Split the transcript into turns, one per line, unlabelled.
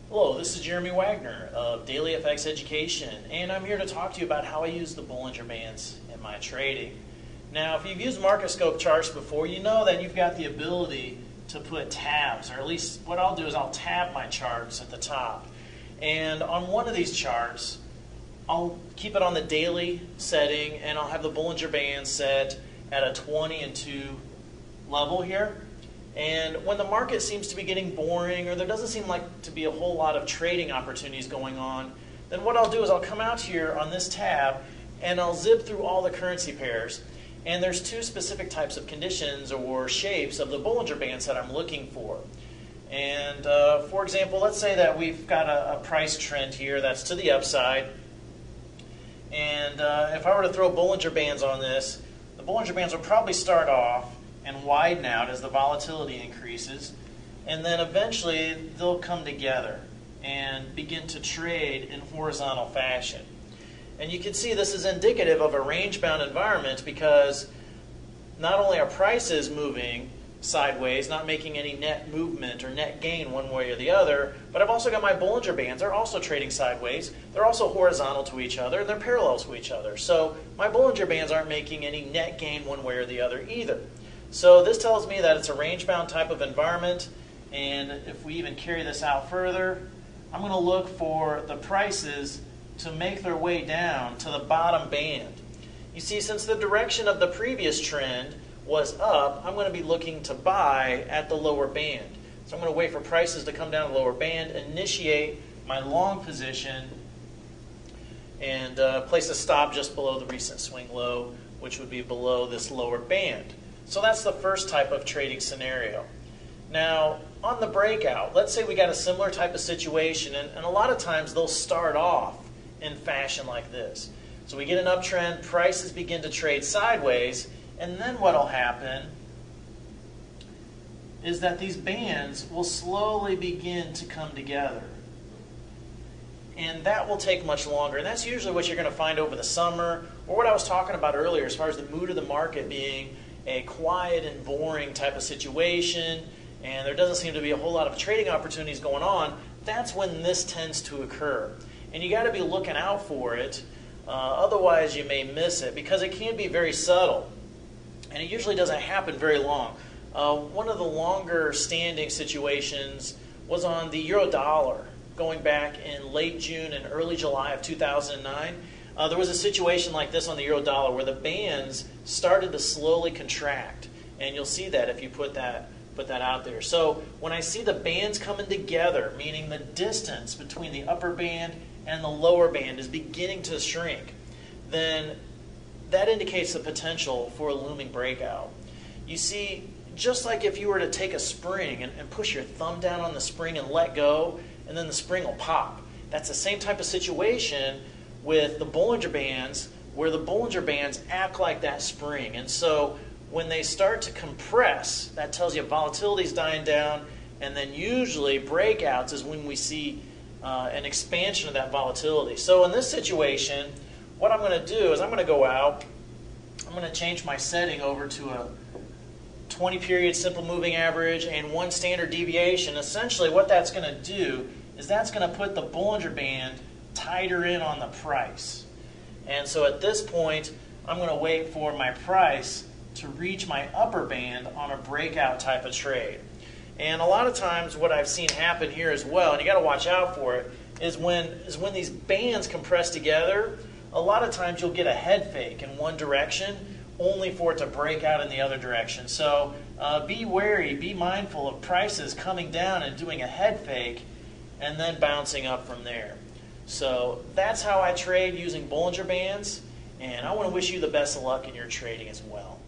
Hello, this is Jeremy Wagner of Daily FX Education, and I'm here to talk to you about how I use the Bollinger Bands in my trading. Now, if you've used market scope charts before, you know that you've got the ability to put tabs, or at least what I'll do is I'll tab my charts at the top. And on one of these charts, I'll keep it on the daily setting, and I'll have the Bollinger Band set at a 20 and 2 level here. And when the market seems to be getting boring, or there doesn't seem like to be a whole lot of trading opportunities going on, then what I'll do is I'll come out here on this tab and I'll zip through all the currency pairs. And there's two specific types of conditions or shapes of the Bollinger Bands that I'm looking for. And for example, let's say that we've got a price trend here that's to the upside. And if I were to throw Bollinger Bands on this, the Bollinger Bands will probably start off and widen out as the volatility increases, and then eventually they'll come together and begin to trade in horizontal fashion. And you can see this is indicative of a range-bound environment because not only are prices moving sideways, not making any net movement or net gain one way or the other, but I've also got my Bollinger Bands. They're also trading sideways. They're also horizontal to each other, and they're parallel to each other. So my Bollinger Bands aren't making any net gain one way or the other either. So this tells me that it's a range-bound type of environment, and if we even carry this out further, I'm going to look for the prices to make their way down to the bottom band. You see, since the direction of the previous trend was up, I'm going to be looking to buy at the lower band. So I'm going to wait for prices to come down to the lower band, initiate my long position, and place a stop just below the recent swing low, which would be below this lower band. So that's the first type of trading scenario. Now, on the breakout, let's say we got a similar type of situation, and a lot of times they'll start off in fashion like this. So we get an uptrend, prices begin to trade sideways, and then what will happen is that these bands will slowly begin to come together. And that will take much longer. And that's usually what you're going to find over the summer, or what I was talking about earlier as far as the mood of the market being a quiet and boring type of situation, and there doesn't seem to be a whole lot of trading opportunities going on. That's when this tends to occur. And you got to be looking out for it, otherwise you may miss it, because it can be very subtle. And it usually doesn't happen very long. One of the longer standing situations was on the euro dollar, going back in late June and early July of 2009. There was a situation like this on the euro dollar where the bands started to slowly contract. And you'll see that if you put that out there. So when I see the bands coming together, meaning the distance between the upper band and the lower band is beginning to shrink, then that indicates the potential for a looming breakout. You see, just like if you were to take a spring and push your thumb down on the spring and let go, and then the spring will pop. That's the same type of situation with the Bollinger Bands, where the Bollinger Bands act like that spring. And so when they start to compress, that tells you volatility is dying down, and then usually breakouts is when we see an expansion of that volatility. So in this situation, what I'm going to do is I'm going to go out, I'm going to change my setting over to a 20-period simple moving average and 1 standard deviation. Essentially what that's going to do is that's going to put the Bollinger Band tighter in on the price. And so at this point, I'm going to wait for my price to reach my upper band on a breakout type of trade. And a lot of times what I've seen happen here as well, and you got to watch out for it, is when these bands compress together, a lot of times you'll get a head fake in one direction only for it to break out in the other direction. So be wary, be mindful of prices coming down and doing a head fake and then bouncing up from there. So that's how I trade using Bollinger Bands, and I want to wish you the best of luck in your trading as well.